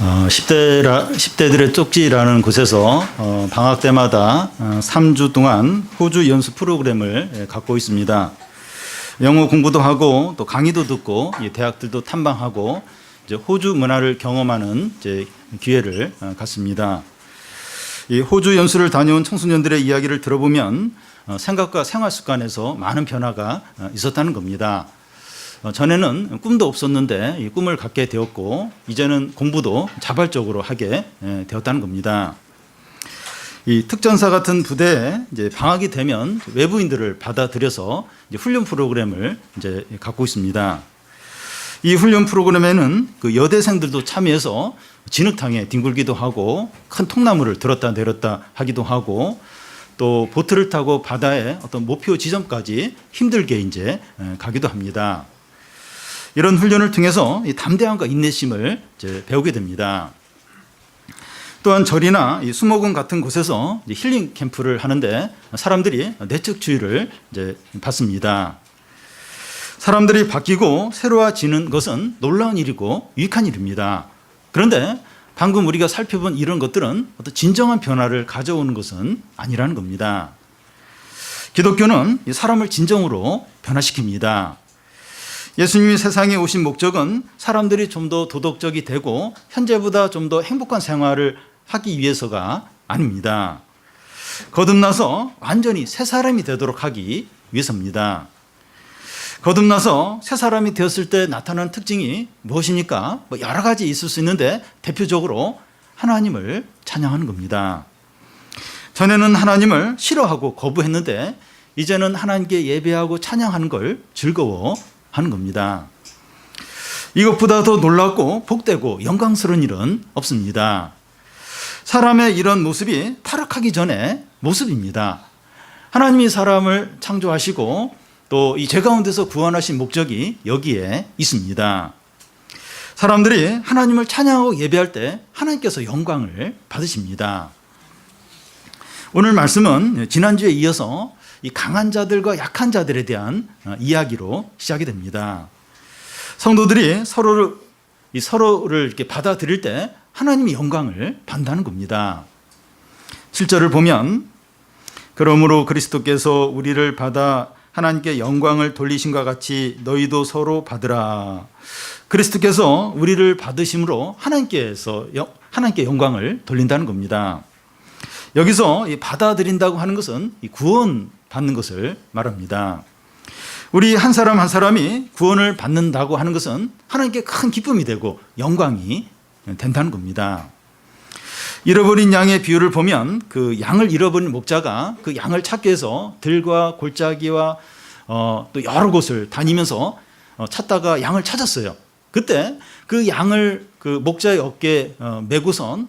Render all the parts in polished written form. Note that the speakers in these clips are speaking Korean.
10대들의 쪽지라는 곳에서 방학 때마다 3주 동안 호주 연수 프로그램을 갖고 있습니다. 영어 공부도 하고 또 강의도 듣고 대학들도 탐방하고 이제 호주 문화를 경험하는 이제 기회를 갖습니다. 이 호주 연수를 다녀온 청소년들의 이야기를 들어보면 생각과 생활 습관에서 많은 변화가 있었다는 겁니다. 전에는 꿈도 없었는데 이 꿈을 갖게 되었고 이제는 공부도 자발적으로 하게 되었다는 겁니다. 이 특전사 같은 부대에 이제 방학이 되면 외부인들을 받아들여서 이제 훈련 프로그램을 이제 갖고 있습니다. 이 훈련 프로그램에는 그 여대생들도 참여해서 진흙탕에 뒹굴기도 하고 큰 통나무를 들었다 내렸다 하기도 하고 또 보트를 타고 바다의 어떤 목표 지점까지 힘들게 이제 가기도 합니다. 이런 훈련을 통해서 이 담대함과 인내심을 이제 배우게 됩니다. 또한 절이나 이 수목원 같은 곳에서 이제 힐링 캠프를 하는데 사람들이 내적주의를 이제 받습니다. 사람들이 바뀌고 새로워지는 것은 놀라운 일이고 유익한 일입니다. 그런데 방금 우리가 살펴본 이런 것들은 어떤 진정한 변화를 가져오는 것은 아니라는 겁니다. 기독교는 사람을 진정으로 변화시킵니다. 예수님이 세상에 오신 목적은 사람들이 좀 더 도덕적이 되고 현재보다 좀 더 행복한 생활을 하기 위해서가 아닙니다. 거듭나서 완전히 새 사람이 되도록 하기 위해서입니다. 거듭나서 새 사람이 되었을 때 나타나는 특징이 무엇입니까? 여러 가지 있을 수 있는데 대표적으로 하나님을 찬양하는 겁니다. 전에는 하나님을 싫어하고 거부했는데 이제는 하나님께 예배하고 찬양하는 걸 즐거워하는 겁니다. 이것보다 더 놀랍고 복되고 영광스러운 일은 없습니다. 사람의 이런 모습이 타락하기 전의 모습입니다. 하나님이 사람을 창조하시고 또 이 죄 가운데서 구원하신 목적이 여기에 있습니다. 사람들이 하나님을 찬양하고 예배할 때 하나님께서 영광을 받으십니다. 오늘 말씀은 지난주에 이어서 이 강한 자들과 약한 자들에 대한 이야기로 시작이 됩니다. 성도들이 서로를 이렇게 받아들일 때 하나님이 영광을 받는다는 겁니다. 7절을 보면 그러므로 그리스도께서 우리를 받아 하나님께 영광을 돌리심과 같이 너희도 서로 받으라. 그리스도께서 우리를 받으심으로 하나님께 영광을 돌린다는 겁니다. 여기서 받아들인다고 하는 것은 구원 받는 것을 말합니다. 우리 한 사람 한 사람이 구원을 받는다고 하는 것은 하나님께 큰 기쁨이 되고 영광이 된다는 겁니다. 잃어버린 양의 비유를 보면 그 양을 잃어버린 목자가 그 양을 찾기 위해서 들과 골짜기와 또 여러 곳을 다니면서 찾다가 양을 찾았어요. 그때 그 양을 그 목자의 어깨에 메고선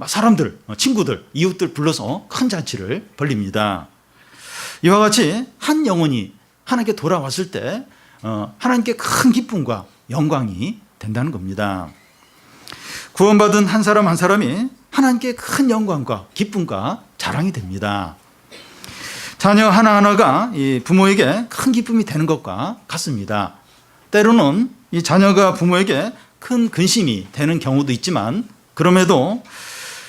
사람들, 친구들, 이웃들 불러서 큰 잔치를 벌립니다. 이와 같이 한 영혼이 하나님께 돌아왔을 때 하나님께 큰 기쁨과 영광이 된다는 겁니다. 구원받은 한 사람 한 사람이 하나님께 큰 영광과 기쁨과 자랑이 됩니다. 자녀 하나하나가 이 부모에게 큰 기쁨이 되는 것과 같습니다. 때로는 이 자녀가 부모에게 큰 근심이 되는 경우도 있지만 그럼에도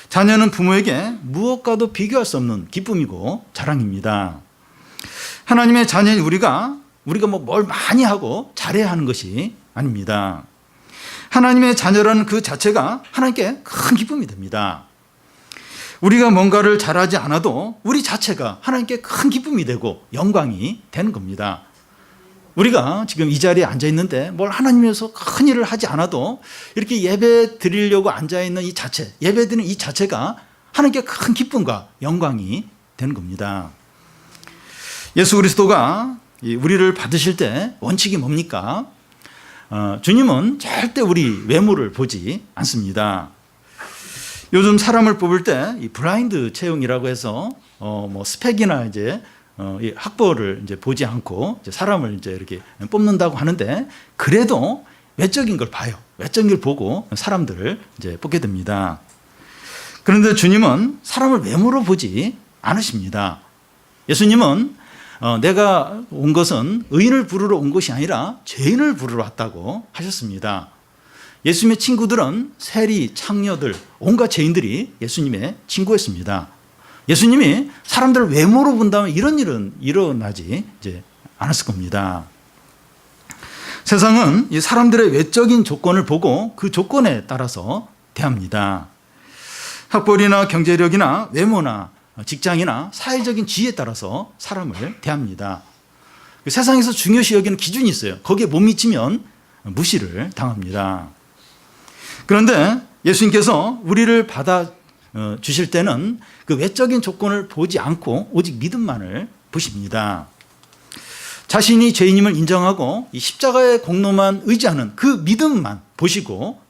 자녀는 부모에게 무엇과도 비교할 수 없는 기쁨이고 자랑입니다. 하나님의 자녀인 우리가 뭘 많이 하고 잘해야 하는 것이 아닙니다. 하나님의 자녀라는 그 자체가 하나님께 큰 기쁨이 됩니다. 우리가 뭔가를 잘하지 않아도 우리 자체가 하나님께 큰 기쁨이 되고 영광이 되는 겁니다. 우리가 지금 이 자리에 앉아 있는데 뭘 하나님 위해서 큰 일을 하지 않아도 이렇게 예배 드리려고 앉아 있는 이 자체, 예배 드리는 이 자체가 하나님께 큰 기쁨과 영광이 되는 겁니다. 예수 그리스도가 우리를 받으실 때 원칙이 뭡니까? 주님은 절대 우리 외모를 보지 않습니다. 요즘 사람을 뽑을 때 이 블라인드 채용이라고 해서 스펙이나 이제 이 학벌을 이제 보지 않고 이제 사람을 이제 이렇게 뽑는다고 하는데 그래도 외적인 걸 봐요. 외적인 걸 보고 사람들을 이제 뽑게 됩니다. 그런데 주님은 사람을 외모로 보지 않으십니다. 예수님은 내가 온 것은 의인을 부르러 온 것이 아니라 죄인을 부르러 왔다고 하셨습니다. 예수님의 친구들은 세리, 창녀들, 온갖 죄인들이 예수님의 친구였습니다. 예수님이 사람들을 외모로 본다면 이런 일은 일어나지 않았을 겁니다. 세상은 이 사람들의 외적인 조건을 보고 그 조건에 따라서 대합니다. 학벌이나 경제력이나 외모나 직장이나 사회적인 지위에 따라서 사람을 대합니다. 세상에서 중요시 여기는 기준이 있어요. 거기에 못 미치면 무시를 당합니다. 그런데 예수님께서 우리를 받아 주실 때는 그 외적인 조건을 보지 않고 오직 믿음만을 보십니다. 자신이 죄인임을 인정하고 이 십자가의 공로만 의지하는 그 믿음만 보시고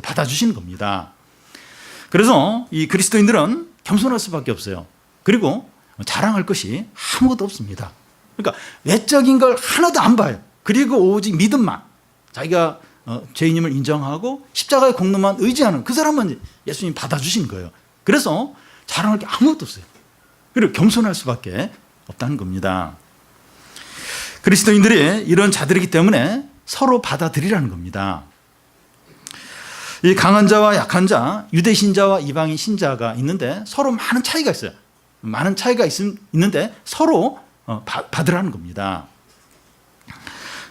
받아주시는 겁니다. 그래서 이 그리스도인들은 겸손할 수밖에 없어요. 그리고 자랑할 것이 아무것도 없습니다. 그러니까 외적인 걸 하나도 안 봐요. 그리고 오직 믿음만, 자기가 죄인임을 인정하고 십자가의 공로만 의지하는 그 사람만 예수님 받아주신 거예요. 그래서 자랑할 게 아무것도 없어요. 그리고 겸손할 수밖에 없다는 겁니다. 그리스도인들이 이런 자들이기 때문에 서로 받아들이라는 겁니다. 이 강한 자와 약한 자, 유대 신자와 이방인 신자가 있는데 서로 많은 차이가 있어요. 많은 차이가 있는데 서로 받으라는 겁니다.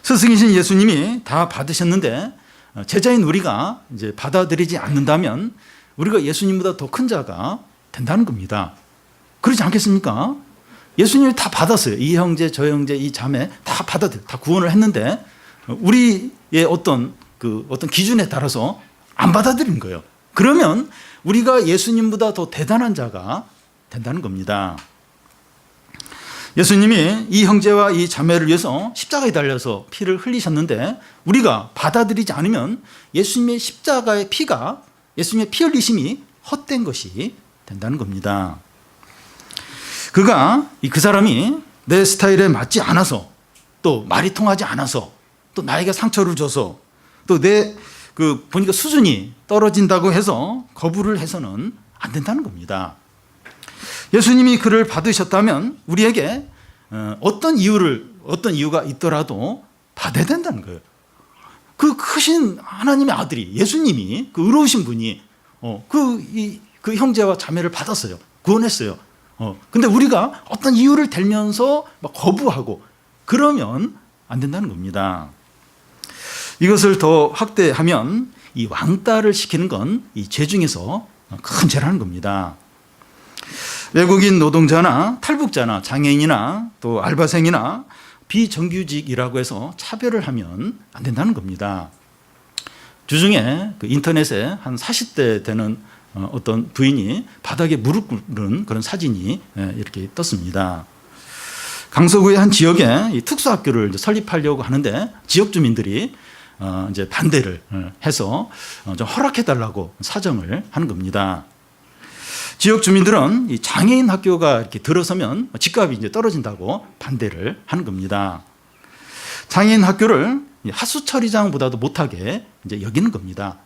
스승이신 예수님이 다 받으셨는데 제자인 우리가 이제 받아들이지 않는다면 우리가 예수님보다 더 큰 자가 된다는 겁니다. 그렇지 않겠습니까? 예수님이 다 받았어요. 이 형제, 저 형제, 이 자매 다 받아들여, 다 구원을 했는데 우리의 어떤 기준에 따라서 안 받아들인 거예요. 그러면 우리가 예수님보다 더 대단한 자가 된다는 겁니다. 예수님이 이 형제와 이 자매를 위해서 십자가에 달려서 피를 흘리셨는데 우리가 받아들이지 않으면 예수님의 십자가의 피가, 예수님의 피 흘리심이 헛된 것이 된다는 겁니다. 그 사람이 내 스타일에 맞지 않아서, 또 말이 통하지 않아서, 또 나에게 상처를 줘서, 또 보니까 수준이 떨어진다고 해서 거부를 해서는 안 된다는 겁니다. 예수님이 그를 받으셨다면 우리에게 어떤 이유가 있더라도 받아야 된다는 거예요. 그 크신 하나님의 아들이, 예수님이, 그 의로우신 분이 그 형제와 자매를 받았어요. 구원했어요. 근데 우리가 어떤 이유를 대면서 막 거부하고 그러면 안 된다는 겁니다. 이것을 더 확대하면 이 왕따를 시키는 건 이 죄 중에서 큰 죄라는 겁니다. 외국인 노동자나 탈북자나 장애인이나 또 알바생이나 비정규직이라고 해서 차별을 하면 안 된다는 겁니다. 주중에 그 인터넷에 한 40대 되는 어떤 부인이 바닥에 무릎 꿇는 그런 사진이 이렇게 떴습니다. 강서구의 한 지역에 이 특수학교를 이제 설립하려고 하는데 지역 주민들이 이제 반대를 해서 좀 허락해달라고 사정을 하는 겁니다. 지역 주민들은 이 장애인 학교가 이렇게 들어서면 집값이 이제 떨어진다고 반대를 하는 겁니다. 장애인 학교를 하수 처리장보다도 못하게 이제 여기는 겁니다.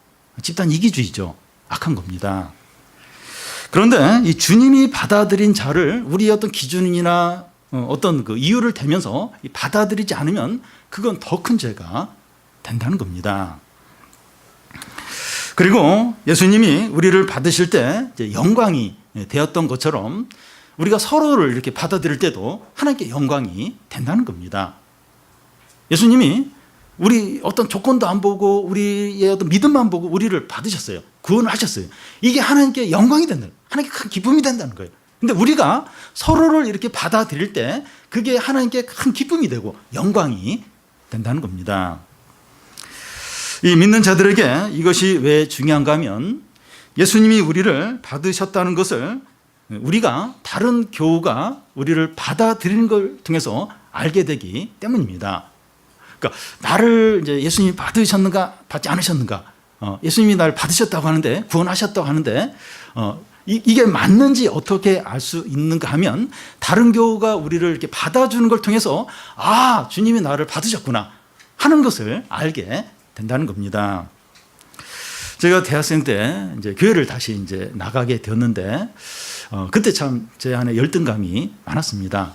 집단 이기주의죠. 악한 겁니다. 그런데 이 주님이 받아들인 자를 우리의 어떤 기준이나 어떤 그 이유를 대면서 받아들이지 않으면 그건 더 큰 죄가 된다는 겁니다. 그리고 예수님이 우리를 받으실 때 영광이 되었던 것처럼 우리가 서로를 이렇게 받아들일 때도 하나님께 영광이 된다는 겁니다. 예수님이 우리 어떤 조건도 안 보고 우리의 어떤 믿음만 보고 우리를 받으셨어요. 구원을 하셨어요. 이게 하나님께 영광이 된다는, 하나님께 큰 기쁨이 된다는 거예요. 근데 우리가 서로를 이렇게 받아들일 때 그게 하나님께 큰 기쁨이 되고 영광이 된다는 겁니다. 이 믿는 자들에게 이것이 왜 중요한가 하면 예수님이 우리를 받으셨다는 것을 우리가 다른 교우가 우리를 받아들이는 걸 통해서 알게 되기 때문입니다. 그러니까 나를 이제 예수님이 받으셨는가 받지 않으셨는가, 예수님이 나를 받으셨다고 하는데, 구원하셨다고 하는데 이게 맞는지 어떻게 알 수 있는가 하면 다른 교우가 우리를 이렇게 받아주는 걸 통해서 아, 주님이 나를 받으셨구나 하는 것을 알게 된다는 겁니다. 제가 대학생 때 이제 교회를 다시 이제 나가게 되었는데 그때 참 제 안에 열등감이 많았습니다.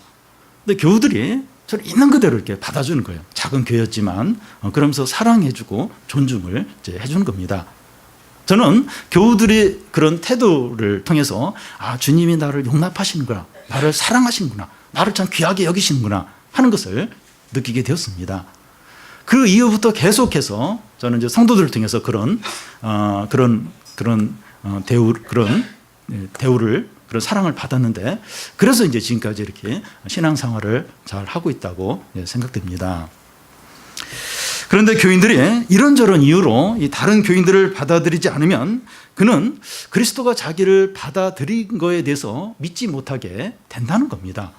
근데 교우들이 저를 있는 그대로 이렇게 받아주는 거예요. 작은 교회였지만 그러면서 사랑해주고 존중을 이제 해주는 겁니다. 저는 교우들이 그런 태도를 통해서 주님이 나를 용납하시는구나, 나를 사랑하시는구나, 나를 참 귀하게 여기시는구나 하는 것을 느끼게 되었습니다. 그 이후부터 계속해서 저는 이제 성도들을 통해서 그런 대우를 그런 사랑을 받았는데, 그래서 이제 지금까지 이렇게 신앙생활을 잘 하고 있다고 생각됩니다. 그런데 교인들이 이런저런 이유로 이 다른 교인들을 받아들이지 않으면 그는 그리스도가 자기를 받아들인 거에 대해서 믿지 못하게 된다는 겁니다.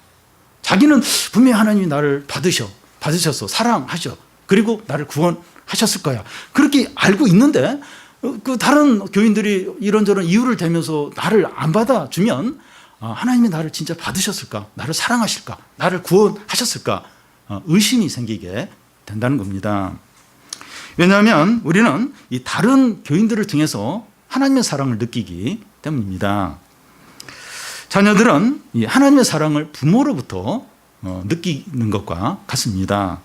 자기는 분명히 하나님이 나를 받으셔서 사랑하셔, 그리고 나를 구원하셨을 거야, 그렇게 알고 있는데 그 다른 교인들이 이런저런 이유를 대면서 나를 안 받아주면 하나님이 나를 진짜 받으셨을까, 나를 사랑하실까, 나를 구원하셨을까 의심이 생기게 된다는 겁니다. 왜냐하면 우리는 이 다른 교인들을 통해서 하나님의 사랑을 느끼기 때문입니다. 자녀들은 이 하나님의 사랑을 부모로부터 느끼는 것과 같습니다.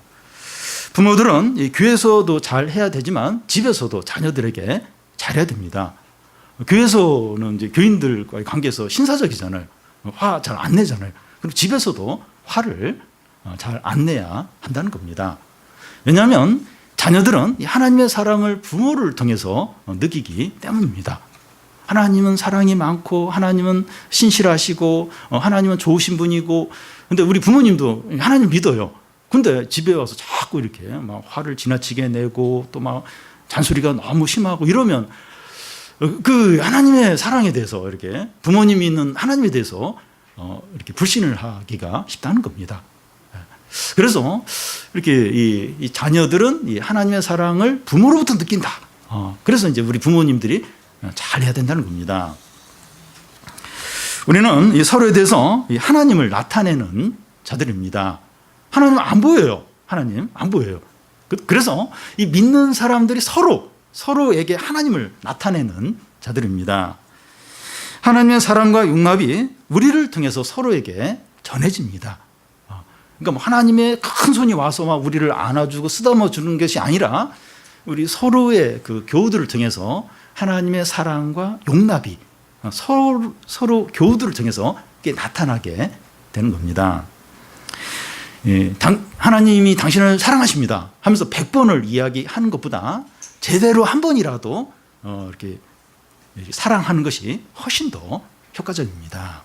부모들은 이 교회에서도 잘 해야 되지만 집에서도 자녀들에게 잘해야 됩니다. 교회에서는 이제 교인들과의 관계에서 신사적이잖아요. 화 잘 안 내잖아요. 그리고 집에서도 화를 잘 안 내야 한다는 겁니다. 왜냐하면 자녀들은 하나님의 사랑을 부모를 통해서 느끼기 때문입니다. 하나님은 사랑이 많고 하나님은 신실하시고 하나님은 좋으신 분이고, 근데 우리 부모님도 하나님 믿어요. 근데 집에 와서 자꾸 이렇게 막 화를 지나치게 내고 또 막 잔소리가 너무 심하고 이러면 그 하나님의 사랑에 대해서, 이렇게 부모님이 있는 하나님에 대해서 이렇게 불신을 하기가 쉽다는 겁니다. 그래서 이렇게 이 자녀들은 이 하나님의 사랑을 부모로부터 느낀다. 그래서 이제 우리 부모님들이 잘 해야 된다는 겁니다. 우리는 이 서로에 대해서 이 하나님을 나타내는 자들입니다. 하나님은 안 보여요. 하나님 안 보여요. 그래서 이 믿는 사람들이 서로에게 하나님을 나타내는 자들입니다. 하나님의 사랑과 용납이 우리를 통해서 서로에게 전해집니다. 그러니까 뭐 하나님의 큰 손이 와서 막 우리를 안아주고 쓰다듬어 주는 것이 아니라 우리 서로의 그 교우들을 통해서 하나님의 사랑과 용납이 서로 교우들을 통해서 나타나게 되는 겁니다. 하나님이 당신을 사랑하십니다 하면서 100번을 이야기하는 것보다 제대로 한 번이라도 이렇게 사랑하는 것이 훨씬 더 효과적입니다.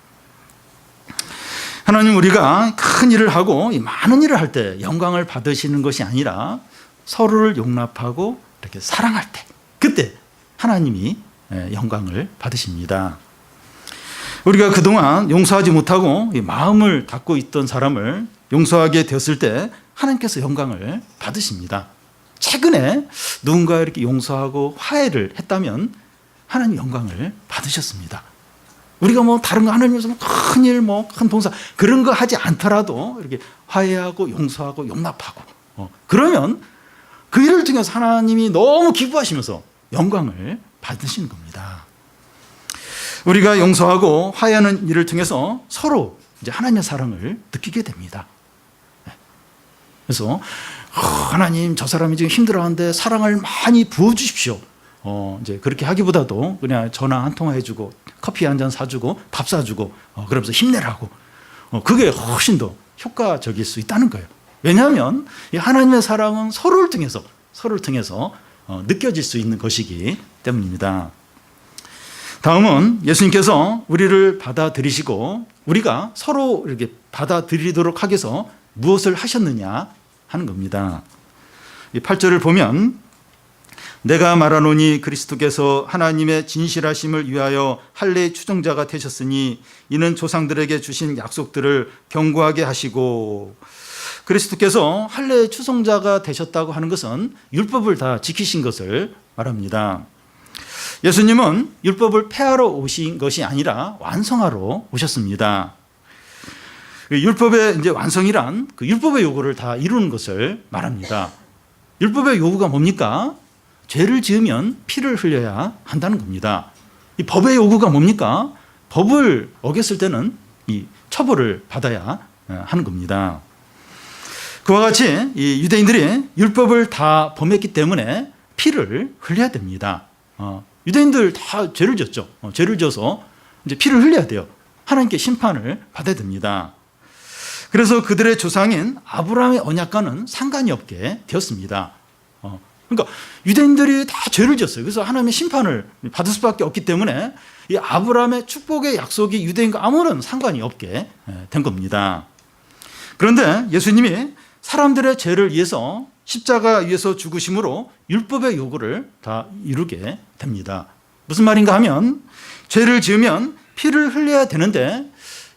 하나님, 우리가 큰 일을 하고 많은 일을 할 때 영광을 받으시는 것이 아니라 서로를 용납하고 이렇게 사랑할 때, 그때 하나님이 영광을 받으십니다. 우리가 그동안 용서하지 못하고 마음을 닫고 있던 사람을 용서하게 되었을 때 하나님께서 영광을 받으십니다. 최근에 누군가 이렇게 용서하고 화해를 했다면 하나님 영광을 받으셨습니다. 우리가 뭐 다른 거 하나님께서 큰 일, 큰 봉사 그런 거 하지 않더라도 이렇게 화해하고 용서하고 용납하고 그러면 그 일을 통해서 하나님이 너무 기뻐하시면서 영광을 받으시는 겁니다. 우리가 용서하고 화해하는 일을 통해서 서로 이제 하나님의 사랑을 느끼게 됩니다. 그래서 하나님, 저 사람이 지금 힘들어하는데 사랑을 많이 부어주십시오. 이제 그렇게 하기보다도 그냥 전화 한 통화 해주고 커피 한 잔 사주고 밥 사주고 그러면서 힘내라고, 그게 훨씬 더 효과적일 수 있다는 거예요. 왜냐하면 이 하나님의 사랑은 서로를 통해서 느껴질 수 있는 것이기 때문입니다. 다음은 예수님께서 우리를 받아들이시고 우리가 서로 이렇게 받아들이도록 하기 위해서 무엇을 하셨느냐 하는 겁니다. 이 8절을 보면 내가 말하노니 그리스도께서 하나님의 진실하심을 위하여 할례의 추종자가 되셨으니 이는 조상들에게 주신 약속들을 경고하게 하시고, 그리스도께서 할례의 추종자가 되셨다고 하는 것은 율법을 다 지키신 것을 말합니다. 예수님은 율법을 폐하러 오신 것이 아니라 완성하러 오셨습니다. 율법의 이제 완성이란 그 율법의 요구를 다 이루는 것을 말합니다. 율법의 요구가 뭡니까? 죄를 지으면 피를 흘려야 한다는 겁니다. 이 법의 요구가 뭡니까? 법을 어겼을 때는 이 처벌을 받아야 하는 겁니다. 그와 같이 이 유대인들이 율법을 다 범했기 때문에 피를 흘려야 됩니다. 유대인들 다 죄를 졌죠. 죄를 져서 이제 피를 흘려야 돼요. 하나님께 심판을 받아야 됩니다. 그래서 그들의 조상인 아브라함의 언약과는 상관이 없게 되었습니다. 그러니까 유대인들이 다 죄를 지었어요. 그래서 하나님의 심판을 받을 수밖에 없기 때문에 이 아브라함의 축복의 약속이 유대인과 아무런 상관이 없게 된 겁니다. 그런데 예수님이 사람들의 죄를 위해서 십자가 위에서 죽으심으로 율법의 요구를 다 이루게 됩니다. 무슨 말인가 하면 죄를 지으면 피를 흘려야 되는데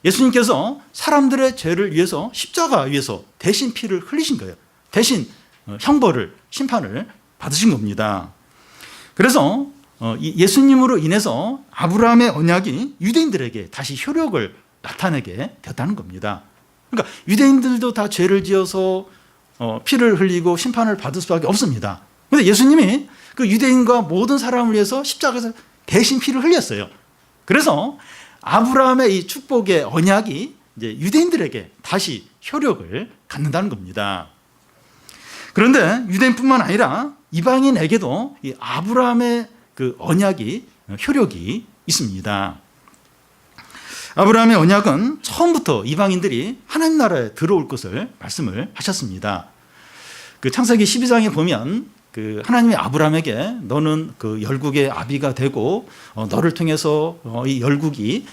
예수님께서 사람들의 죄를 위해서 십자가 위에서 대신 피를 흘리신 거예요. 대신 형벌을, 심판을 받으신 겁니다. 그래서 예수님으로 인해서 아브라함의 언약이 유대인들에게 다시 효력을 나타내게 되었다는 겁니다. 그러니까 유대인들도 다 죄를 지어서 피를 흘리고 심판을 받을 수밖에 없습니다. 그런데 예수님이 그 유대인과 모든 사람을 위해서 십자가에서 대신 피를 흘렸어요. 그래서 아브라함의 이 축복의 언약이 이제 유대인들에게 다시 효력을 갖는다는 겁니다. 그런데 유대인뿐만 아니라 이방인에게도 이 아브라함의 그 언약이 효력이 있습니다. 아브라함의 언약은 처음부터 이방인들이 하나님 나라에 들어올 것을 말씀을 하셨습니다. 그 창세기 12장에 보면 그 하나님이 아브라함에게 너는 그 열국의 아비가 되고 너를 통해서 이 열국이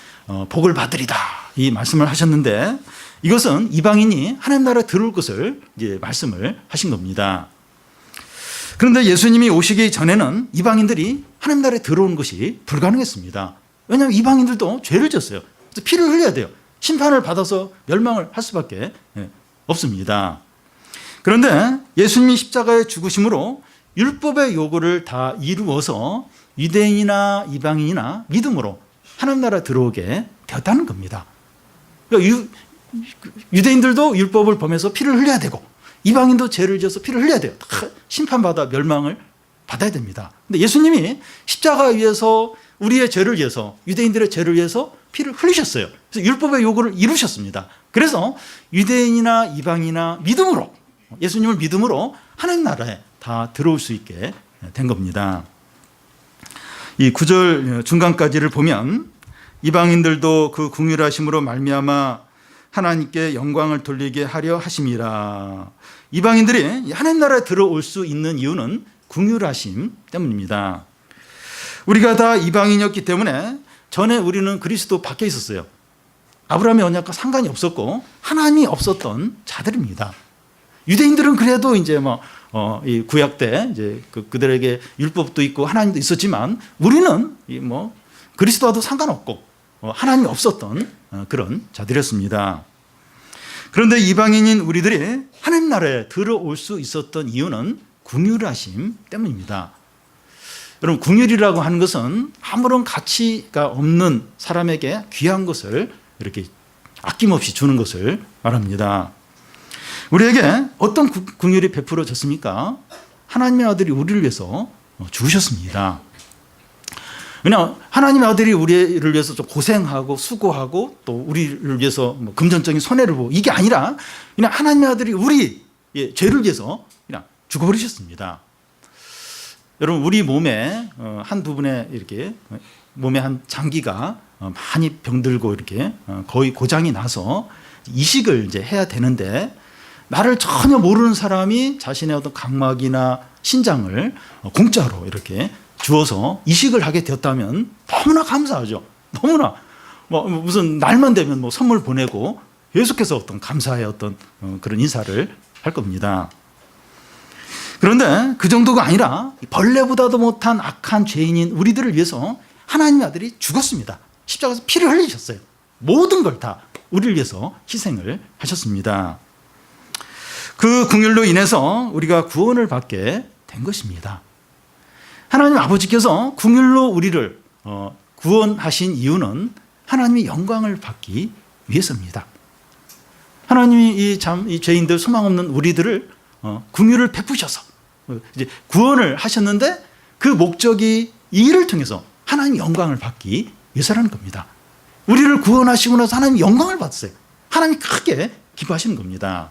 복을 받으리다 이 말씀을 하셨는데 이것은 이방인이 하나님 나라에 들어올 것을 이제 말씀을 하신 겁니다. 그런데 예수님이 오시기 전에는 이방인들이 하나님 나라에 들어오는 것이 불가능했습니다. 왜냐하면 이방인들도 죄를 졌어요. 그래서 피를 흘려야 돼요. 심판을 받아서 멸망을 할 수밖에 없습니다. 그런데 예수님이 십자가에 죽으심으로 율법의 요구를 다 이루어서 유대인이나 이방인이나 믿음으로 하나님 나라에 들어오게 되었다는 겁니다. 그러니까 유대인들도 율법을 범해서 피를 흘려야 되고 이방인도 죄를 지어서 피를 흘려야 돼요. 다 심판받아 멸망을 받아야 됩니다. 근데 예수님이 십자가 위에서 우리의 죄를 위해서 유대인들의 죄를 위해서 피를 흘리셨어요. 그래서 율법의 요구를 이루셨습니다. 그래서 유대인이나 이방인이나 믿음으로 예수님을 믿음으로 하나님 나라에 다 들어올 수 있게 된 겁니다. 이 9절 중간까지를 보면 이방인들도 그 긍휼하심으로 말미암아 하나님께 영광을 돌리게 하려 하심이라. 이방인들이 하나님 나라에 들어올 수 있는 이유는 긍휼하심 때문입니다. 우리가 다 이방인이었기 때문에 전에 우리는 그리스도 밖에 있었어요. 아브라함의 언약과 상관이 없었고 하나님이 없었던 자들입니다. 유대인들은 그래도 이제 이 구약 때 이제 그들에게 율법도 있고 하나님도 있었지만 우리는 그리스도와도 상관없고 하나님이 없었던 그런 자들이었습니다. 그런데 이방인인 우리들이 하나님 나라에 들어올 수 있었던 이유는 긍휼하심 때문입니다. 여러분, 긍휼이라고 하는 것은 아무런 가치가 없는 사람에게 귀한 것을 이렇게 아낌없이 주는 것을 말합니다. 우리에게 어떤 긍휼이 베풀어졌습니까? 하나님의 아들이 우리를 위해서 죽으셨습니다. 왜냐하면 하나님의 아들이 우리를 위해서 좀 고생하고 수고하고 또 우리를 위해서 금전적인 손해를 보고 이게 아니라 그냥 하나님의 아들이 우리 죄를 위해서 그냥 죽어버리셨습니다. 여러분, 우리 몸에 한 부분에 이렇게 몸에 한 장기가 많이 병들고 이렇게 거의 고장이 나서 이식을 이제 해야 되는데 나를 전혀 모르는 사람이 자신의 어떤 각막이나 신장을 공짜로 이렇게 주어서 이식을 하게 되었다면 너무나 감사하죠. 너무나 무슨 날만 되면 선물 보내고 계속해서 어떤 감사의 어떤 그런 인사를 할 겁니다. 그런데 그 정도가 아니라 벌레보다도 못한 악한 죄인인 우리들을 위해서 하나님의 아들이 죽었습니다. 십자가에서 피를 흘리셨어요. 모든 걸 다 우리를 위해서 희생을 하셨습니다. 그 긍휼로 인해서 우리가 구원을 받게 된 것입니다. 하나님 아버지께서 긍휼로 우리를 구원하신 이유는 하나님이 영광을 받기 위해서입니다. 하나님이 이 죄인들 소망 없는 우리들을 긍휼을 베푸셔서 이제 구원을 하셨는데 그 목적이 이 일을 통해서 하나님 영광을 받기 위해서라는 겁니다. 우리를 구원하시고 나서 하나님 영광을 받으세요. 하나님이 크게 기뻐하시는 겁니다.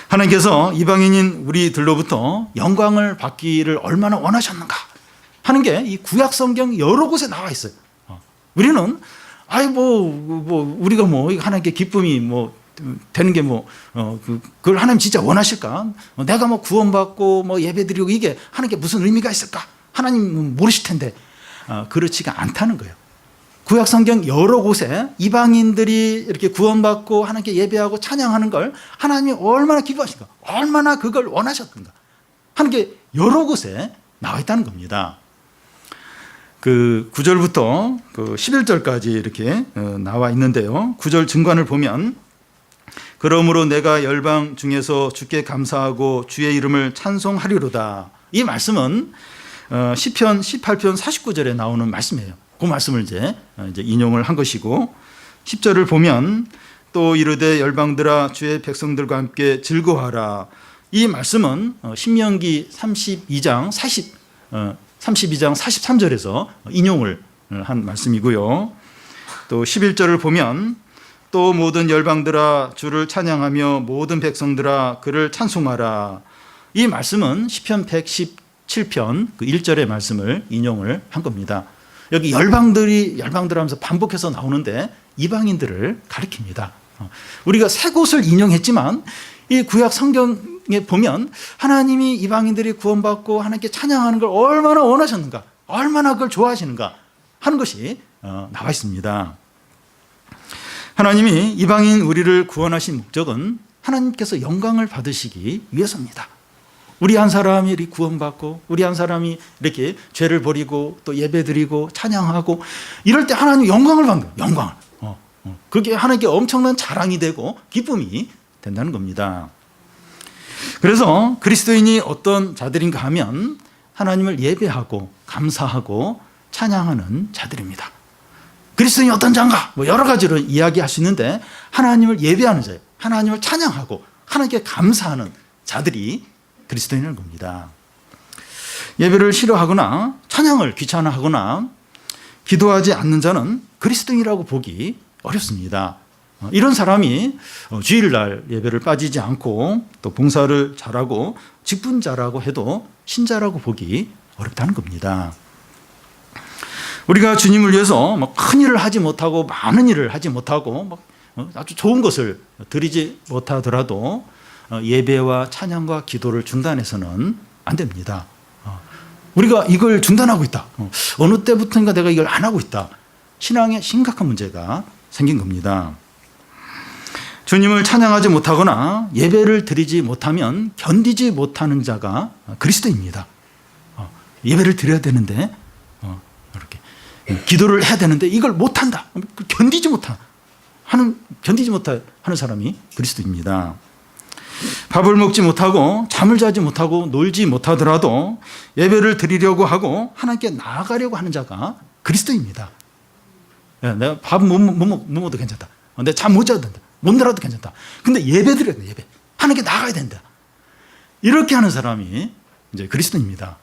하나님께서 이방인인 우리들로부터 영광을 받기를 얼마나 원하셨는가 하는 게 이 구약 성경 여러 곳에 나와 있어요. 우리는 우리가 하나님께 기쁨이 되는 게 그걸 하나님 진짜 원하실까? 내가 구원받고 예배드리고 이게 하나님께 무슨 의미가 있을까? 하나님 모르실 텐데. 그렇지가 않다는 거예요. 구약 성경 여러 곳에 이방인들이 이렇게 구원받고 하나님께 예배하고 찬양하는 걸 하나님이 얼마나 기뻐하신가, 얼마나 그걸 원하셨던가 하는 게 여러 곳에 나와 있다는 겁니다. 그 9절부터 그 11절까지 이렇게 나와 있는데요. 9절 증관을 보면 그러므로 내가 열방 중에서 주께 감사하고 주의 이름을 찬송하리로다. 이 말씀은 시편 18편 49절에 나오는 말씀이에요. 그 말씀을 이제 인용을 한 것이고 10절을 보면 또 이르되 열방들아 주의 백성들과 함께 즐거워하라. 이 말씀은 신명기 32장 43절에서 인용을 한 말씀이고요. 또 11절을 보면 또 모든 열방들아 주를 찬양하며 모든 백성들아 그를 찬송하라. 이 말씀은 시편 117편 그 1절의 말씀을 인용을 한 겁니다. 여기 열방들 하면서 반복해서 나오는데 이방인들을 가리킵니다. 우리가 세 곳을 인용했지만 이 구약 성경에 보면 하나님이 이방인들이 구원받고 하나님께 찬양하는 걸 얼마나 원하셨는가, 얼마나 그걸 좋아하시는가 하는 것이 나와 있습니다. 하나님이 이방인 우리를 구원하신 목적은 하나님께서 영광을 받으시기 위해서입니다. 우리 한 사람이 구원받고 우리 한 사람이 이렇게 죄를 버리고 또 예배드리고 찬양하고 이럴 때 하나님 영광을 받는 거예요. 영광을. 그게 하나님께 엄청난 자랑이 되고 기쁨이 된다는 겁니다. 그래서 그리스도인이 어떤 자들인가 하면 하나님을 예배하고 감사하고 찬양하는 자들입니다. 그리스도인이 어떤 자인가? 여러 가지로 이야기할 수 있는데 하나님을 예배하는 자예요. 하나님을 찬양하고 하나님께 감사하는 자들이 그리스도인인 겁니다. 예배를 싫어하거나 찬양을 귀찮아하거나 기도하지 않는 자는 그리스도인이라고 보기 어렵습니다. 이런 사람이 주일날 예배를 빠지지 않고 또 봉사를 잘하고 직분자라고 해도 신자라고 보기 어렵다는 겁니다. 우리가 주님을 위해서 큰 일을 하지 못하고 많은 일을 하지 못하고 아주 좋은 것을 드리지 못하더라도 예배와 찬양과 기도를 중단해서는 안 됩니다. 우리가 이걸 중단하고 있다. 어느 때부터인가 내가 이걸 안 하고 있다. 신앙에 심각한 문제가 생긴 겁니다. 주님을 찬양하지 못하거나 예배를 드리지 못하면 견디지 못하는 자가 그리스도입니다. 예배를 드려야 되는데 이렇게 기도를 해야 되는데 이걸 못한다. 견디지 못하는 사람이 그리스도입니다. 밥을 먹지 못하고 잠을 자지 못하고 놀지 못하더라도 예배를 드리려고 하고 하나님께 나아가려고 하는 자가 그리스도입니다. 내가 밥 못 먹어도 괜찮다. 내가 잠 못 자도 된다. 못 놀아도 괜찮다. 근데 예배 드려야 돼. 예배. 하나님께 나가야 된다. 이렇게 하는 사람이 이제 그리스도입니다.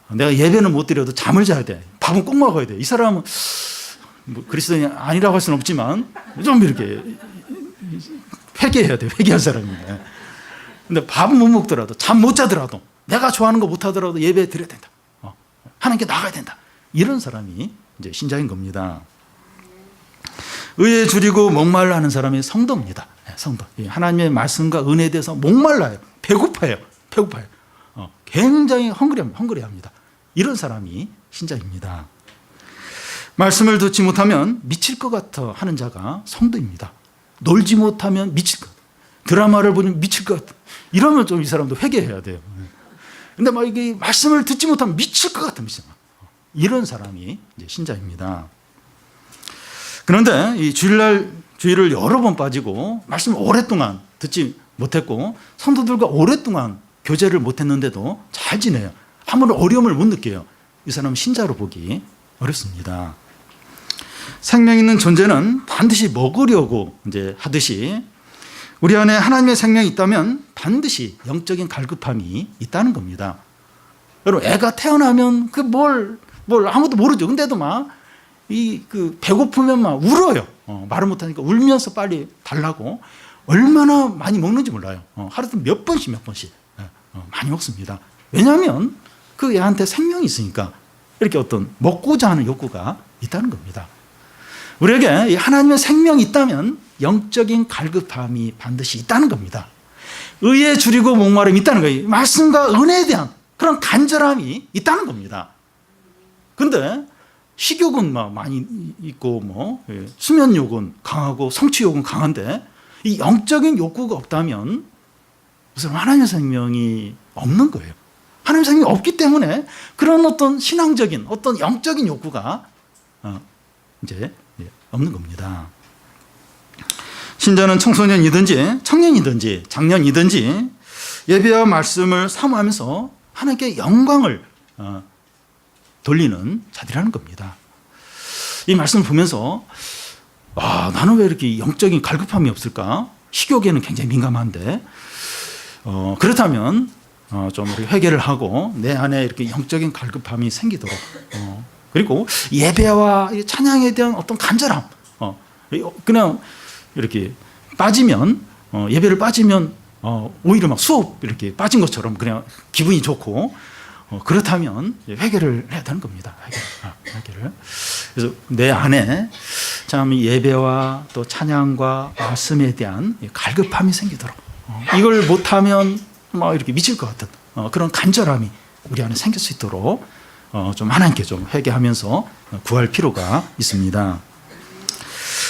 내가 예배는 못 드려도 잠을 자야 돼. 밥은 꼭 먹어야 돼. 이 사람은 그리스도인이 아니라고 할 수는 없지만 좀 이렇게 회개해야 돼. 회개할 사람입니다. 근데 밥은 못 먹더라도 잠 못 자더라도 내가 좋아하는 거 못 하더라도 예배 드려야 된다. 하나님께 나가야 된다. 이런 사람이 이제 신자인 겁니다. 의에 줄이고 목말라 하는 사람이 성도입니다. 성도. 하나님의 말씀과 은혜에 대해서 목말라요. 배고파요. 굉장히 헝그리합니다. 이런 사람이 신자입니다. 말씀을 듣지 못하면 미칠 것 같아 하는 자가 성도입니다. 놀지 못하면 미칠 것 같아. 드라마를 보면 미칠 것 같아. 이러면 좀 이 사람도 회개해야 돼요. 근데 이게 말씀을 듣지 못하면 미칠 것 같아. 이런 사람이 이제 신자입니다. 그런데 이 주일을 여러 번 빠지고 말씀을 오랫동안 듣지 못했고 성도들과 오랫동안 교제를 못했는데도 잘 지내요. 아무런 어려움을 못 느껴요. 이 사람은 신자로 보기 어렵습니다. 생명 있는 존재는 반드시 먹으려고 이제 하듯이 우리 안에 하나님의 생명이 있다면 반드시 영적인 갈급함이 있다는 겁니다. 여러분, 애가 태어나면 뭘 아무도 모르죠. 근데도 배고프면 울어요. 말을 못하니까 울면서 빨리 달라고 얼마나 많이 먹는지 몰라요. 하루에 몇 번씩 많이 먹습니다. 왜냐하면 그 애한테 생명이 있으니까 이렇게 어떤 먹고자 하는 욕구가 있다는 겁니다. 우리에게 하나님의 생명이 있다면 영적인 갈급함이 반드시 있다는 겁니다. 의에 줄이고 목마름이 있다는 거예요. 말씀과 은혜에 대한 그런 간절함이 있다는 겁니다. 그런데 식욕은 많이 있고 수면욕은 강하고 성취욕은 강한데 이 영적인 욕구가 없다면 무슨 하나님의 생명이 없는 거예요. 하나님의 생명이 없기 때문에 그런 어떤 신앙적인 어떤 영적인 욕구가 이제 없는 겁니다. 신자는 청소년이든지 청년이든지 장년이든지 예배와 말씀을 사모하면서 하나님께 영광을 돌리는 자들이라는 겁니다. 이 말씀을 보면서 나는 왜 이렇게 영적인 갈급함이 없을까? 식욕에는 굉장히 민감한데 그렇다면 좀 이렇게 회개를 하고 내 안에 이렇게 영적인 갈급함이 생기도록 그리고 예배와 찬양에 대한 어떤 간절함 그냥 이렇게 빠지면 예배를 빠지면 오히려 막 수업 이렇게 빠진 것처럼 그냥 기분이 좋고 그렇다면 회개를 해야 되는 겁니다. 회개를. 그래서 내 안에 참 예배와 또 찬양과 말씀에 대한 갈급함이 생기도록 이걸 못하면 막 이렇게 미칠 것 같은 그런 간절함이 우리 안에 생길 수 있도록 좀 하나님께 좀 회개하면서 구할 필요가 있습니다.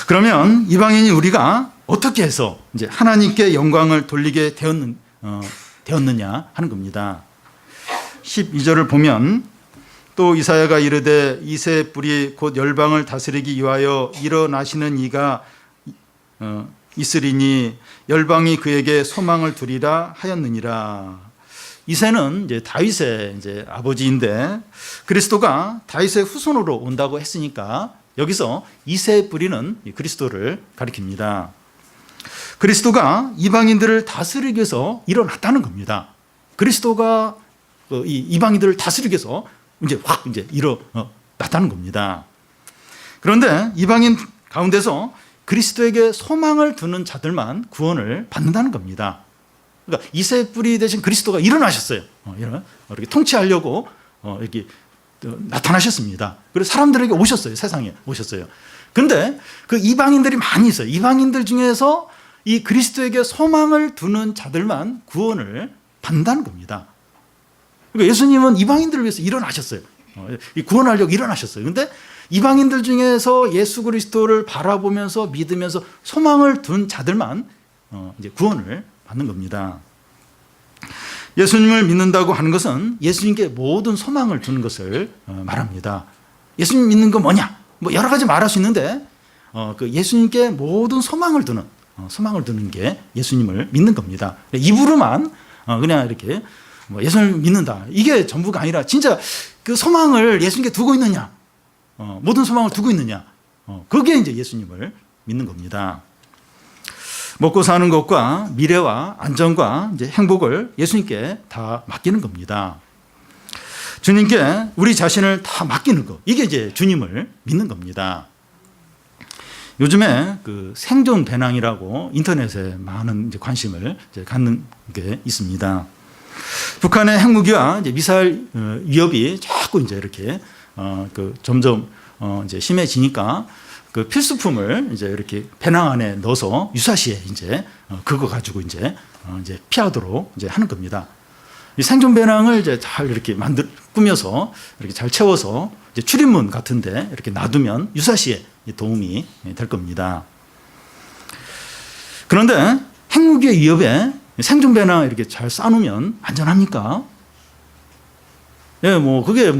그러면 이방인이 우리가 어떻게 해서 이제 하나님께 영광을 돌리게 되었느냐 하는 겁니다. 12절을 보면 또 이사야가 이르되 이새의 뿔이 곧 열방을 다스리기 위하여 일어나시는 이가 있으리니 열방이 그에게 소망을 두리라 하였느니라. 이새는 이제 다윗의 이제 아버지인데 그리스도가 다윗의 후손으로 온다고 했으니까 여기서 이새의 뿌리는 그리스도를 가리킵니다. 그리스도가 이방인들을 다스리기 위해서 일어났다는 겁니다. 그리스도가 이 이방인들을 다스리기 위해서 이제 확 이제 일어났다는 겁니다. 그런데 이방인 가운데서 그리스도에게 소망을 두는 자들만 구원을 받는다는 겁니다. 그러니까 이새의 뿌리 대신 그리스도가 일어나셨어요. 이렇게 통치하려고 이렇게 나타나셨습니다. 그래서 사람들에게 오셨어요. 세상에 오셨어요. 그런데 그 이방인들이 많이 있어요. 이방인들 중에서 이 그리스도에게 소망을 두는 자들만 구원을 받는다는 겁니다. 그러니까 예수님은 이방인들을 위해서 일어나셨어요. 구원하려고 일어나셨어요. 그런데 이방인들 중에서 예수 그리스도를 바라보면서 믿으면서 소망을 둔 자들만 이제 구원을 받는 겁니다. 예수님을 믿는다고 하는 것은 예수님께 모든 소망을 두는 것을 말합니다. 예수님 믿는 건 뭐냐? 여러 가지 말할 수 있는데 그 예수님께 모든 소망을 두는 게 예수님을 믿는 겁니다. 입으로만 그냥 이렇게 예수님을 믿는다. 이게 전부가 아니라 진짜 그 소망을 예수님께 두고 있느냐? 모든 소망을 두고 있느냐? 그게 이제 예수님을 믿는 겁니다. 먹고 사는 것과 미래와 안전과 이제 행복을 예수님께 다 맡기는 겁니다. 주님께 우리 자신을 다 맡기는 것. 이게 이제 주님을 믿는 겁니다. 요즘에 그 생존 배낭이라고 인터넷에 많은 이제 관심을 이제 갖는 게 있습니다. 북한의 핵무기와 이제 미사일 위협이 자꾸 이제 이렇게 점점 이제 심해지니까 그 필수품을 이제 이렇게 배낭 안에 넣어서 유사시에 이제 그거 가지고 이제 피하도록 이제 하는 겁니다. 이 생존 배낭을 이제 잘 이렇게 꾸며서 이렇게 잘 채워서 이제 출입문 같은데 이렇게 놔두면 유사시에 도움이 될 겁니다. 그런데 핵무기의 위협에 생존 배낭 이렇게 잘 싸놓으면 안전합니까? 예, 그게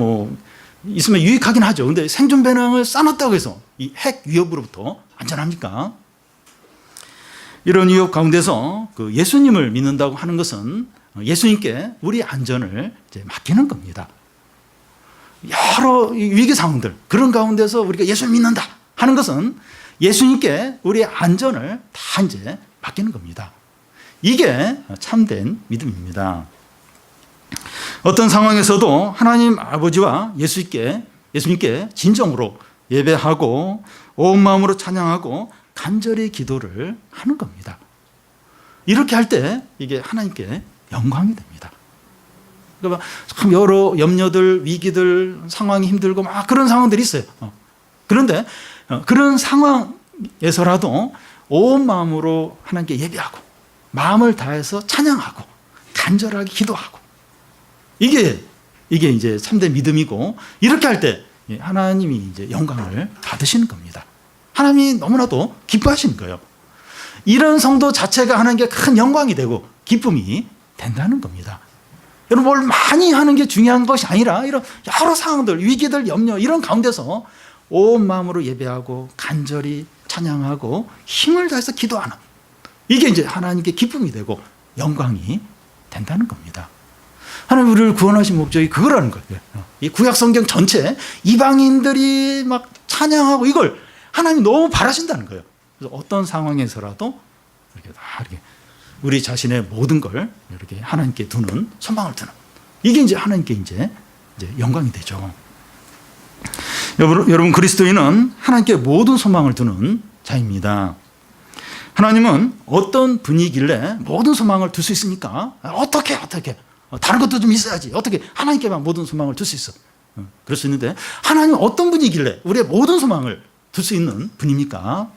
있으면 유익하긴 하죠. 근데 생존 배낭을 싸놨다고 해서 이 핵 위협으로부터 안전합니까? 이런 위협 가운데서 그 예수님을 믿는다고 하는 것은 예수님께 우리 안전을 이제 맡기는 겁니다. 여러 위기 상황들 그런 가운데서 우리가 예수를 믿는다 하는 것은 예수님께 우리의 안전을 다 이제 맡기는 겁니다. 이게 참된 믿음입니다. 어떤 상황에서도 하나님 아버지와 예수님께 진정으로 예배하고 온 마음으로 찬양하고 간절히 기도를 하는 겁니다. 이렇게 할 때 이게 하나님께 영광이 됩니다. 그러니까 참 여러 염려들, 위기들, 상황이 힘들고 막 그런 상황들이 있어요. 그런데 그런 상황에서라도 온 마음으로 하나님께 예배하고 마음을 다해서 찬양하고 간절하게 기도하고 이게 이제 참된 믿음이고, 이렇게 할 때 하나님이 이제 영광을 받으시는 겁니다. 하나님이 너무나도 기뻐하시는 거예요. 이런 성도 자체가 하나님께 큰 영광이 되고 기쁨이 된다는 겁니다. 여러분, 뭘 많이 하는 게 중요한 것이 아니라 이런 여러 상황들, 위기들, 염려 이런 가운데서 온 마음으로 예배하고 간절히 찬양하고 힘을 다해서 기도하는, 이게 이제 하나님께 기쁨이 되고 영광이 된다는 겁니다. 하나님 우리를 구원하신 목적이 그거라는 거예요. 이 구약 성경 전체 이방인들이 막 찬양하고 이걸 하나님이 너무 바라신다는 거예요. 그래서 어떤 상황에서라도 이렇게 다 이렇게 우리 자신의 모든 걸 이렇게 하나님께 두는, 소망을 두는, 이게 이제 하나님께 이제 영광이 되죠. 여러분, 그리스도인은 하나님께 모든 소망을 두는 자입니다. 하나님은 어떤 분이길래 모든 소망을 둘 수 있습니까? 어떻게 다른 것도 좀 있어야지, 어떻게 하나님께만 모든 소망을 둘 수 있어? 그럴 수 있는데 하나님은 어떤 분이길래 우리의 모든 소망을 둘 수 있는 분입니까?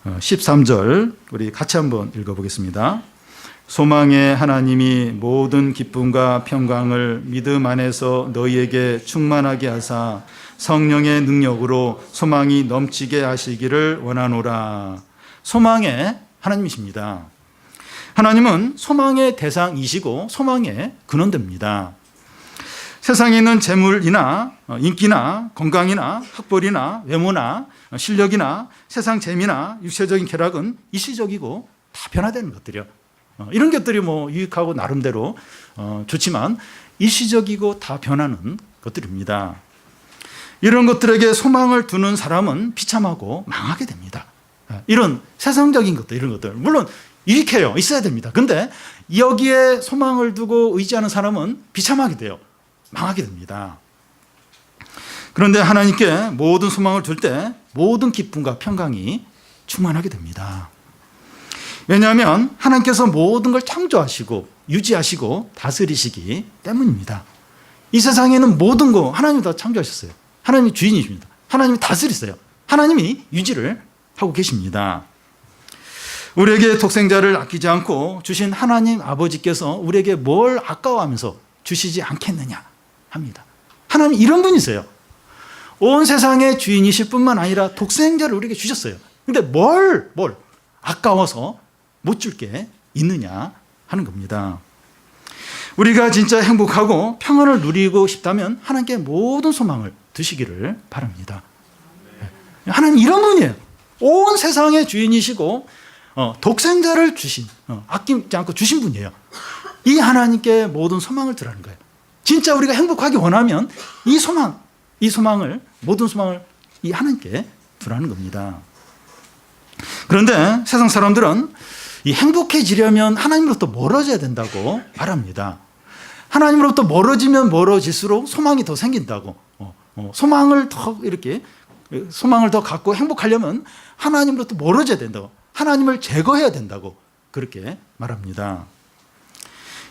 13절 우리 같이 한번 읽어보겠습니다. 소망의 하나님이 모든 기쁨과 평강을 믿음 안에서 너희에게 충만하게 하사 성령의 능력으로 소망이 넘치게 하시기를 원하노라. 소망의 하나님이십니다. 하나님은 소망의 대상이시고 소망의 근원됩니다. 세상에 있는 재물이나 인기나 건강이나 학벌이나 외모나 실력이나 세상 재미나 육체적인 쾌락은 일시적이고 다 변화되는 것들이요. 이런 것들이 뭐 유익하고 나름대로 좋지만 일시적이고 다 변하는 것들입니다. 이런 것들에게 소망을 두는 사람은 비참하고 망하게 됩니다. 이런 세상적인 것들, 이런 것들 물론 유익해요. 있어야 됩니다. 근데 여기에 소망을 두고 의지하는 사람은 비참하게 돼요. 망하게 됩니다. 그런데 하나님께 모든 소망을 둘 때 모든 기쁨과 평강이 충만하게 됩니다. 왜냐하면 하나님께서 모든 걸 창조하시고 유지하시고 다스리시기 때문입니다. 이 세상에는 모든 거 하나님이 다 창조하셨어요. 하나님이 주인이십니다. 하나님이 다스리세요. 하나님이 유지를 하고 계십니다. 우리에게 독생자를 아끼지 않고 주신 하나님 아버지께서 우리에게 뭘 아까워하면서 주시지 않겠느냐 합니다. 하나님 이런 분이세요. 온 세상의 주인이실 뿐만 아니라 독생자를 우리에게 주셨어요. 근데 뭘 아까워서 못 줄 게 있느냐 하는 겁니다. 우리가 진짜 행복하고 평안을 누리고 싶다면 하나님께 모든 소망을 두시기를 바랍니다. 하나님 이런 분이에요. 온 세상의 주인이시고 독생자를 주신, 아끼지 않고 주신 분이에요. 이 하나님께 모든 소망을 두라는 거예요. 진짜 우리가 행복하기 원하면 이 소망을, 모든 소망을 이 하나님께 두라는 겁니다. 그런데 세상 사람들은 이 행복해지려면 하나님으로부터 멀어져야 된다고 말합니다. 하나님으로부터 멀어지면 멀어질수록 소망이 더 생긴다고. 소망을 더 갖고 행복하려면 하나님으로부터 멀어져야 된다고. 하나님을 제거해야 된다고 그렇게 말합니다.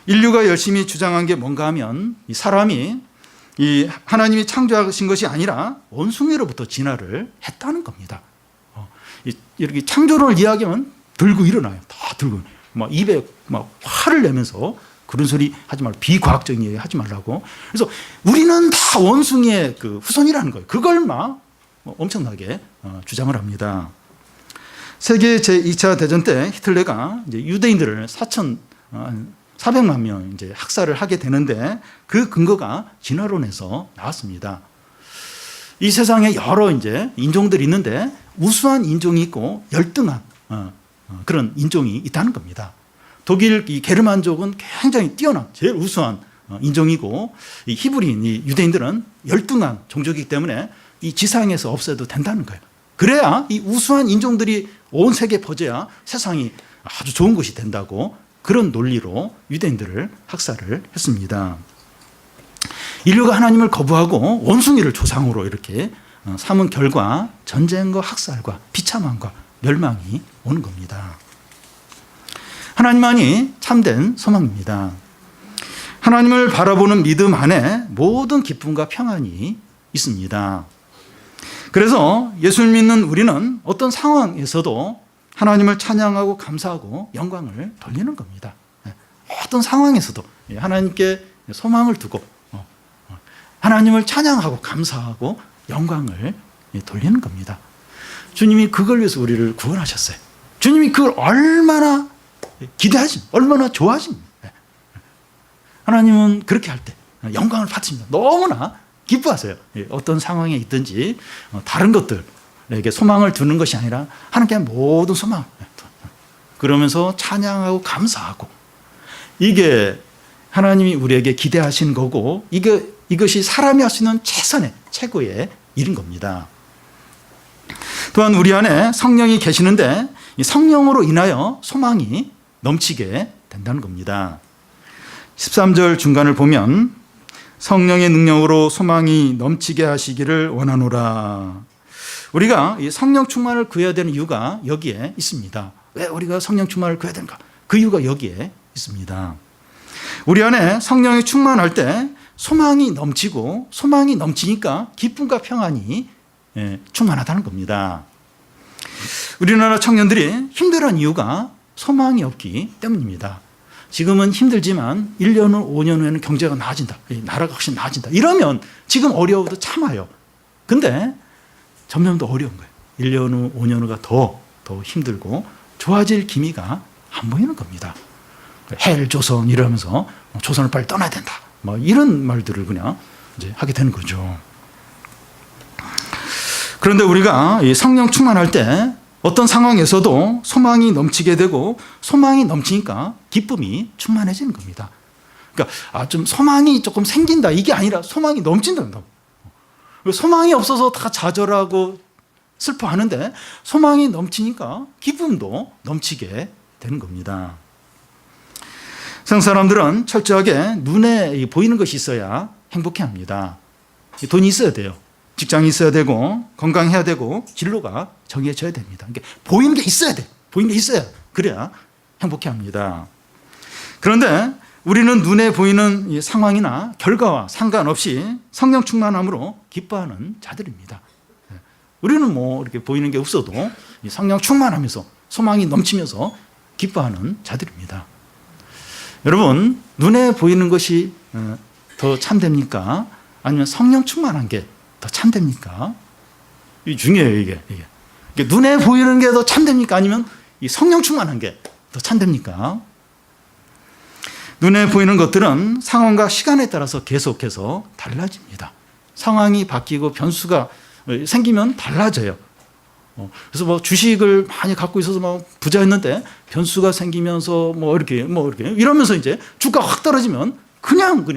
인류가 열심히 주장한 게 뭔가 하면 이 사람이 이 하나님이 창조하신 것이 아니라 원숭이로부터 진화를 했다는 겁니다. 이렇게 창조를 이야기하면 들고 일어나요. 다 들고 막 입에 막 화를 내면서 그런 소리 하지 말고, 비과학적인 얘기 하지 말라고. 그래서 우리는 다 원숭이의 그 후손이라는 거예요. 그걸 막 엄청나게 주장을 합니다. 세계 제2차 대전 때 히틀러가 이제 유대인들을 400만 명 이제 학살을 하게 되는데 그 근거가 진화론에서 나왔습니다. 이 세상에 여러 이제 인종들이 있는데 우수한 인종이 있고 열등한 그런 인종이 있다는 겁니다. 독일 이 게르만족은 굉장히 뛰어난 제일 우수한 인종이고 이 히브리인 이 유대인들은 열등한 종족이기 때문에 이 지상에서 없애도 된다는 거예요. 그래야 이 우수한 인종들이 온 세계에 퍼져야 세상이 아주 좋은 곳이 된다고 그런 논리로 유대인들을 학살을 했습니다. 인류가 하나님을 거부하고 원숭이를 조상으로 이렇게 삼은 결과 전쟁과 학살과 비참함과 멸망이 오는 겁니다. 하나님만이 참된 소망입니다. 하나님을 바라보는 믿음 안에 모든 기쁨과 평안이 있습니다. 그래서 예수를 믿는 우리는 어떤 상황에서도 하나님을 찬양하고 감사하고 영광을 돌리는 겁니다. 어떤 상황에서도 하나님께 소망을 두고 하나님을 찬양하고 감사하고 영광을 돌리는 겁니다. 주님이 그걸 위해서 우리를 구원하셨어요. 주님이 그걸 얼마나 기대하십니까? 얼마나 좋아하십니까? 하나님은 그렇게 할 때 영광을 받습니다. 너무나 기뻐하세요. 어떤 상황에 있든지 다른 것들에게 소망을 두는 것이 아니라 하나님께 모든 소망, 그러면서 찬양하고 감사하고, 이게 하나님이 우리에게 기대하신 거고, 이것이 사람이 할 수 있는 최고의 일인 겁니다. 또한 우리 안에 성령이 계시는데 이 성령으로 인하여 소망이 넘치게 된다는 겁니다. 13절 중간을 보면 성령의 능력으로 소망이 넘치게 하시기를 원하노라. 우리가 이 성령 충만을 구해야 되는 이유가 여기에 있습니다. 왜 우리가 성령 충만을 구해야 되는가? 그 이유가 여기에 있습니다. 우리 안에 성령이 충만할 때 소망이 넘치고, 소망이 넘치니까 기쁨과 평안이 충만하다는 겁니다. 우리나라 청년들이 힘들어하는 이유가 소망이 없기 때문입니다. 지금은 힘들지만 1년 후, 5년 후에는 경제가 나아진다, 나라가 훨씬 나아진다, 이러면 지금 어려워도 참아요. 근데 점점 더 어려운 거예요. 1년 후, 5년 후가 더 힘들고 좋아질 기미가 안 보이는 겁니다. 헬조선 이러면서 조선을 빨리 떠나야 된다, 뭐 이런 말들을 그냥 이제 하게 되는 거죠. 그런데 우리가 이 성령 충만할 때 어떤 상황에서도 소망이 넘치게 되고, 소망이 넘치니까 기쁨이 충만해지는 겁니다. 그러니까 좀 소망이 조금 생긴다, 이게 아니라 소망이 넘친다. 소망이 없어서 다 좌절하고 슬퍼하는데 소망이 넘치니까 기쁨도 넘치게 되는 겁니다. 세상 사람들은 철저하게 눈에 보이는 것이 있어야 행복해합니다. 돈이 있어야 돼요. 직장이 있어야 되고, 건강해야 되고, 진로가 정해져야 됩니다. 그러니까 보이는 게 있어야 돼. 보이는 게 있어야, 그래야 행복해합니다. 그런데 우리는 눈에 보이는 이 상황이나 결과와 상관없이 성령 충만함으로 기뻐하는 자들입니다. 우리는 뭐 이렇게 보이는 게 없어도 이 성령 충만하면서 소망이 넘치면서 기뻐하는 자들입니다. 여러분, 눈에 보이는 것이 더 참됩니까? 아니면 성령 충만한 게 더 참됩니까? 이게 중요해요, 이게. 눈에 보이는 게 더 참됩니까? 아니면 이 성령 충만한 게 더 참됩니까? 눈에 보이는 것들은 상황과 시간에 따라서 계속해서 달라집니다. 상황이 바뀌고 변수가 생기면 달라져요. 그래서 뭐 주식을 많이 갖고 있어서 막 부자였는데 변수가 생기면서 뭐 이렇게 이러면서 이제 주가가 확 떨어지면 그냥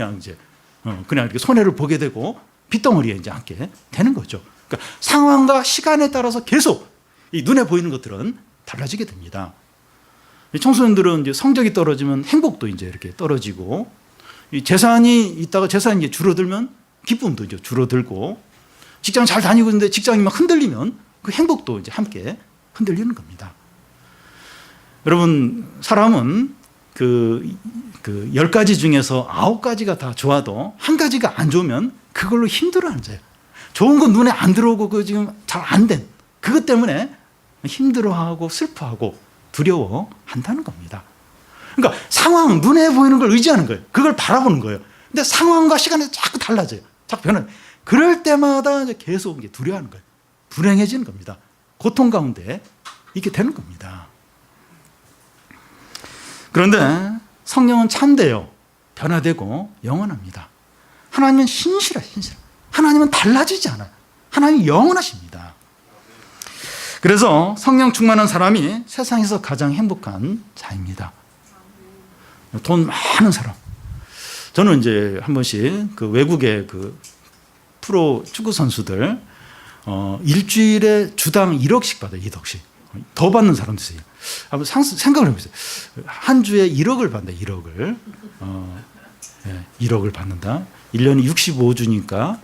이렇게 손해를 보게 되고 빚덩어리에 이제 앉게 되는 거죠. 그러니까 상황과 시간에 따라서 계속 이 눈에 보이는 것들은 달라지게 됩니다. 청소년들은 이제 성적이 떨어지면 행복도 이제 이렇게 떨어지고, 이 재산이 있다가 재산이 이제 줄어들면 기쁨도 이제 줄어들고, 직장 잘 다니고 있는데 직장이 막 흔들리면 그 행복도 이제 함께 흔들리는 겁니다. 여러분, 사람은 그 10가지 중에서 9가지가 다 좋아도 한 가지가 안 좋으면 그걸로 힘들어하는 거예요. 좋은 건 눈에 안 들어오고 그 지금 잘 안 된 그것 때문에 힘들어하고 슬퍼하고 두려워한다는 겁니다. 그러니까 상황, 눈에 보이는 걸 의지하는 거예요. 그걸 바라보는 거예요. 근데 상황과 시간이 자꾸 달라져요. 자꾸 변해요. 그럴 때마다 이제 계속 이제 두려워하는 거예요. 불행해지는 겁니다. 고통 가운데 있게 되는 겁니다. 그런데 성령은 참되어 변화되고 영원합니다. 하나님은 신실해. 하나님은 달라지지 않아요. 하나님이 영원하십니다. 그래서 성령 충만한 사람이 세상에서 가장 행복한 자입니다. 돈 많은 사람. 저는 이제 한 번씩 그 외국의 그 프로 축구 선수들 일주일에 주당 1억씩 받아요. 1억씩. 더 받는 사람도 있어요. 한번 생각을 해보세요. 한 주에 1억을 받는다. 1억을. 1억을 받는다. 1년이 65주니까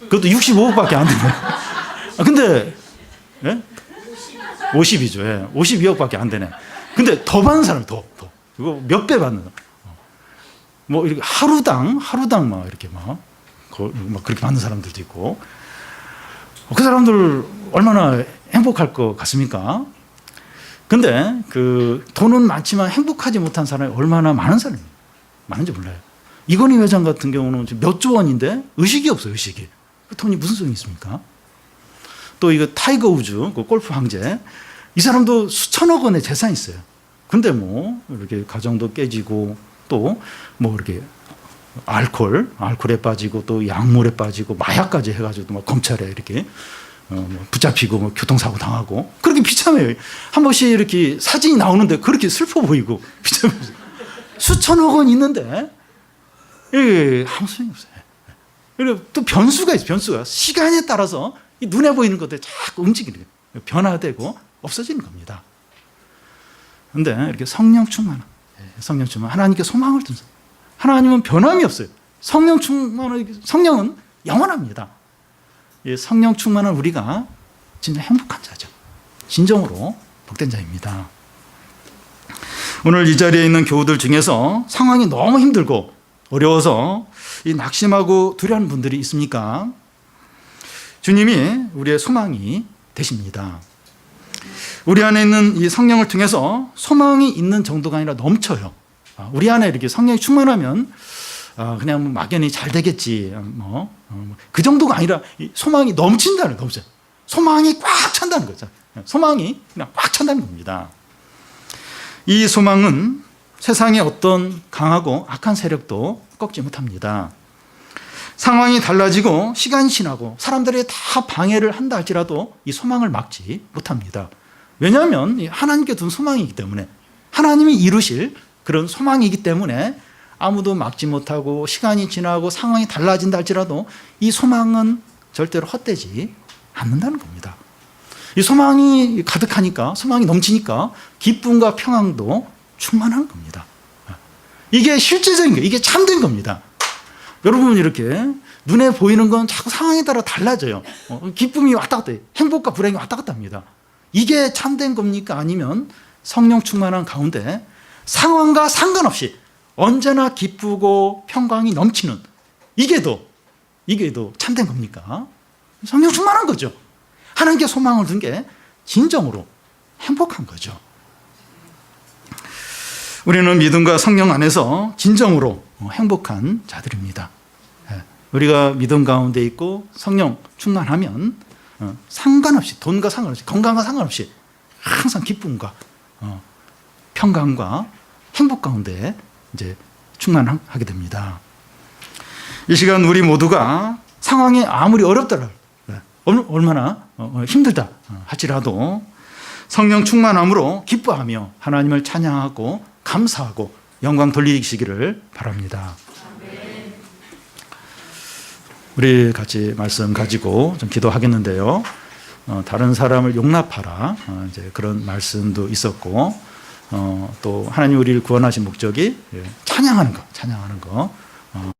그것도 65억밖에 안 되네. 근데 52조. 52억밖에 안 되네. 근데 더 받는 사람이 더. 이거 몇 배 받는 사람. 뭐 이렇게 하루당 막 이렇게 막 그렇게 받는 사람들도 있고. 그 사람들 얼마나 행복할 것 같습니까? 근데 그 돈은 많지만 행복하지 못한 사람이 얼마나 많은 사람이 많은지 몰라요. 이건희 회장 같은 경우는 몇 조 원인데 의식이 없어요, 의식이. 그 돈이 무슨 소용이 있습니까? 또 이거 타이거 우즈, 그 골프 황제, 이 사람도 수천억 원의 재산이 있어요. 근데 뭐 이렇게 가정도 깨지고 또 뭐 이렇게 알코올에 빠지고 또 약물에 빠지고 마약까지 해가지고 막 검찰에 이렇게 뭐 붙잡히고 뭐 교통사고 당하고 그렇게 비참해요. 한 번씩 이렇게 사진이 나오는데 그렇게 슬퍼 보이고 비참해요. 수천억 원 있는데 아무 소용이 없어요. 그리고 또 변수가 있어요. 변수가 시간에 따라서 이 눈에 보이는 것들 자꾸 움직이는 거예요. 변화되고 없어지는 겁니다. 그런데 이렇게 성령 충만 하나님께 소망을 둔 사람, 하나님은 변함이 없어요. 성령은 영원합니다. 성령 충만한 우리가 진짜 행복한 자죠. 진정으로 복된 자입니다. 오늘 이 자리에 있는 교우들 중에서 상황이 너무 힘들고 어려워서 이 낙심하고 두려워하는 분들이 있습니까? 주님이 우리의 소망이 되십니다. 우리 안에 있는 이 성령을 통해서 소망이 있는 정도가 아니라 넘쳐요. 우리 안에 이렇게 성령이 충만하면 그냥 막연히 잘 되겠지. 그 정도가 아니라 소망이 넘친다는 거죠. 소망이 꽉 찬다는 거죠. 소망이 그냥 꽉 찬다는 겁니다. 이 소망은 세상의 어떤 강하고 악한 세력도 꺾지 못합니다. 상황이 달라지고 시간이 지나고 사람들이 다 방해를 한다 할지라도 이 소망을 막지 못합니다. 왜냐하면 하나님께 둔 소망이기 때문에, 하나님이 이루실 그런 소망이기 때문에 아무도 막지 못하고 시간이 지나고 상황이 달라진다 할지라도 이 소망은 절대로 헛되지 않는다는 겁니다. 이 소망이 가득하니까, 소망이 넘치니까 기쁨과 평안도 충만한 겁니다. 이게 실제적인 거예요. 이게 참된 겁니다. 여러분, 이렇게 눈에 보이는 건 자꾸 상황에 따라 달라져요. 기쁨이 왔다 갔다 해요. 행복과 불행이 왔다 갔다 합니다. 이게 참된 겁니까? 아니면 성령 충만한 가운데 상황과 상관없이 언제나 기쁘고 평강이 넘치는 이게 더 참된 겁니까? 성령 충만한 거죠. 하나님께 소망을 둔 게 진정으로 행복한 거죠. 우리는 믿음과 성령 안에서 진정으로 행복한 자들입니다. 우리가 믿음 가운데 있고 성령 충만하면 상관없이, 돈과 상관없이, 건강과 상관없이 항상 기쁨과 평강과 행복 가운데 이제 충만하게 됩니다. 이 시간 우리 모두가 상황이 아무리 어렵더라, 얼마나 힘들다 할지라도 성령 충만함으로 기뻐하며 하나님을 찬양하고 감사하고 영광 돌리시기를 바랍니다. 우리 같이 말씀 가지고 좀 기도하겠는데요. 다른 사람을 용납하라, 이제 그런 말씀도 있었고, 또 하나님 우리를 구원하신 목적이 찬양하는 거.